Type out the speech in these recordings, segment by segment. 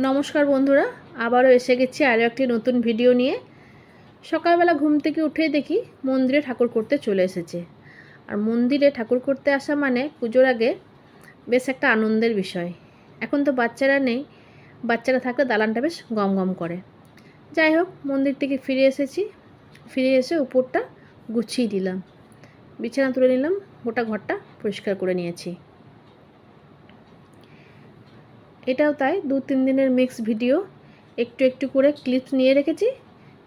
নমস্কার বন্ধুরা, আবারও এসে গেছি আরও একটি নতুন ভিডিও নিয়ে। সকালবেলা ঘুম থেকে উঠেই দেখি মন্দিরে ঠাকুর করতে চলে এসেছে। আর মন্দিরে ঠাকুর করতে আসা মানে পুজোর আগে বেশ একটা আনন্দের বিষয়। এখন তো বাচ্চারা নেই, বাচ্চারা থাকলে দালানটা বেশ গম গম করে। যাই হোক, মন্দির থেকে ফিরে এসেছি। ফিরে এসে উপরটা গুছিয়ে দিলাম, বিছানা তুলে নিলাম, গোটা ঘরটা পরিষ্কার করে নিয়েছি। এটাও তাই, 2-3 দিনের মিক্স ভিডিও, একটু একটু করে ক্লিপস নিয়ে রেখেছি,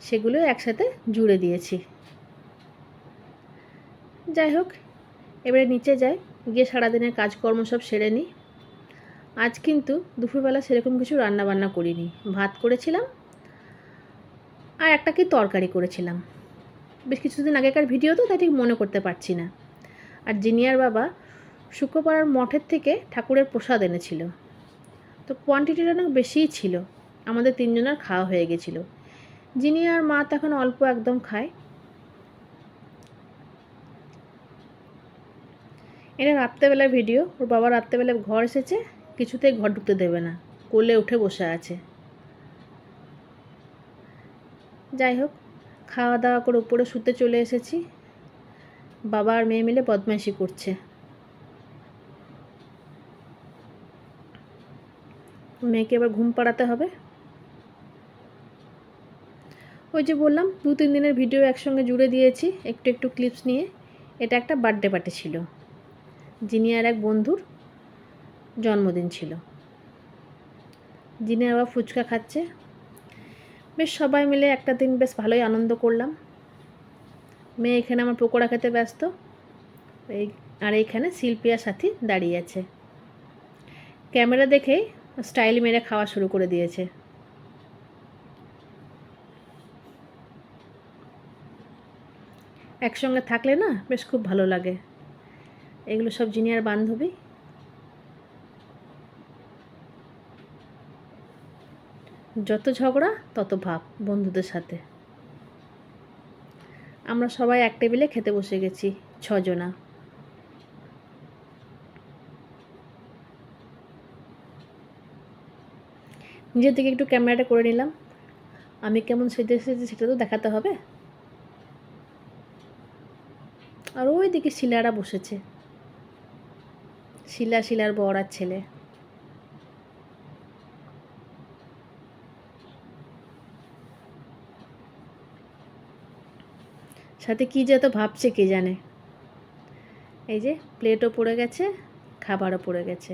সেগুলো একসাথে জুড়ে দিয়েছি। যাই হোক, এবারে নিচে যাই, গিয়ে সারাদিনের কাজকর্ম সব সেরে নিই। আজ কিন্তু দুপুরবেলা সেরকম কিছু রান্নাবান্না করিনি। ভাত করেছিলাম আর একটা কি তরকারি করেছিলাম। বেশ কিছুদিন আগেকার ভিডিও তো, তাই ঠিক মনে করতে পারছি না। আর জিনিয়ার বাবা শুক্রপাড়ার মঠের থেকে ঠাকুরের প্রসাদ এনেছিল, তো কোয়ান্টিটিটা অনেক বেশিই ছিল। আমাদের 3 জনের খাওয়া হয়ে গেছিলো। জিনিয়ার মা তো এখন অল্প একদম খায়। এটা রাত্রেবেলার ভিডিও। ওর বাবা রাত্রেবেলায় ঘর এসেছে, কিছুতেই ঘর ঢুকতে দেবে না, কোলে উঠে বসে আছে। যাই হোক, খাওয়া দাওয়া করে উপরে শুতে চলে এসেছি। বাবা আর মেয়ে মিলে বদমাইশি করছে। মেয়েকে এবার ঘুম পাড়াতে হবে। ওই যে বললাম, 2-3 দিনের ভিডিও একসঙ্গে জুড়ে দিয়েছি একটু একটু ক্লিপস নিয়ে। এটা একটা বার্থডে পার্টি ছিল, জিনিয়ার এক বন্ধুর জন্মদিন ছিল। জিনিয়া আবার ফুচকা খাচ্ছে। বেশ সবাই মিলে একটা দিন বেশ ভালোই আনন্দ করলাম। মেয়ে এখানে আমার পকোড়া খেতে ব্যস্ত, আর এইখানে শিল্পীর সাথী দাঁড়িয়ে আছে। ক্যামেরা দেখেই স্টাইল মেরে খাওয়া শুরু করে দিয়েছে। একসঙ্গে থাকলে না বেশ খুব ভালো লাগে। এগুলো সব জিনিয়ার বান্ধবী। যত ঝগড়া তত ভাব বন্ধুদের সাথে। আমরা সবাই এক টেবিলে খেতে বসে গেছি, 6 জনা। নিজের দিকে একটু ক্যামেরাটা করে নিলাম। আমি কেমন সেজে এসেছি সেটা তো দেখাতে হবে। আর ওই দিকে শিলারা বসেছে, শিলার বর আর ছেলে। সাথে কি যে এত ভাবছে কে জানে। এই যে প্লেটও পড়ে গেছে, খাবারও পড়ে গেছে।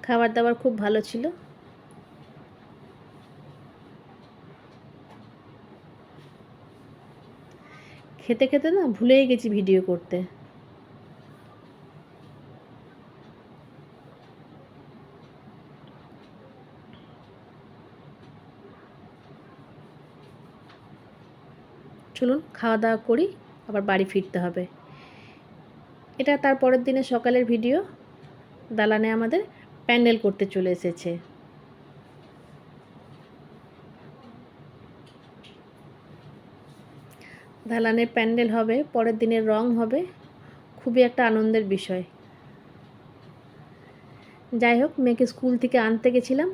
খাবার দাবার খুব ভালো ছিল। খেতে খেতে না ভুলেই গেছি ভিডিও করতে। চলুন খাওয়া দাওয়া করি, আবার বাড়ি ফিরতে হবে। এটা তার পরের দিনে সকালের ভিডিও। দালানে আমাদের প্যান্ডেল করতে চলে এসেছে। দালানের প্যান্ডেল হবে, পরের দিনের রং হবে, খুবই একটা আনন্দের বিষয়। যাই হোক, মেয়েকে স্কুল থেকে আনতে গেছিলাম।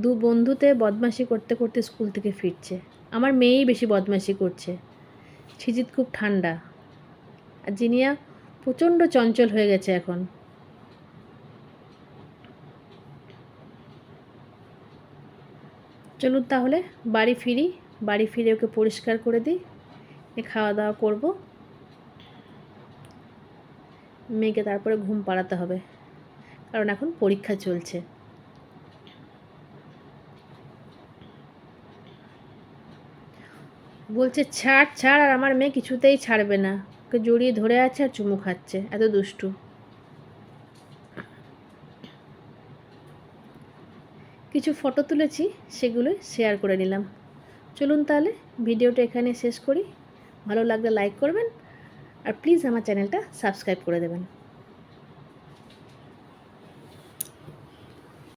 2 বন্ধুতে বদমাশি করতে করতে স্কুল থেকে ফিরছে। আমার মেয়েই বেশি বদমাশি করছে। সিজিত খুব ঠান্ডা, আর জিনিয়া প্রচণ্ড চঞ্চল হয়ে গেছে এখন। চলুন তাহলে বাড়ি ফিরি, বাড়ি ফিরে ওকে পরিষ্কার করে দিই, খাওয়া দাওয়া করব। মেয়েকে তারপরে ঘুম পাড়াতে হবে, কারণ এখন পরীক্ষা চলছে। বলছে ছাড় ছাড়, আর আমার মেয়ে কিছুতেই ছাড়বে না, ওকে জড়িয়ে ধরে আছে আর চুমু খাচ্ছে, এত দুষ্টু। কিছু ফটো তুলেছি, সেগুলো শেয়ার করে নিলাম। চলুন তাহলে ভিডিওটা এখানে শেষ করি। ভালো লাগলে লাইক করবেন, আর প্লিজ আমার চ্যানেলটা সাবস্ক্রাইব করে দেবেন।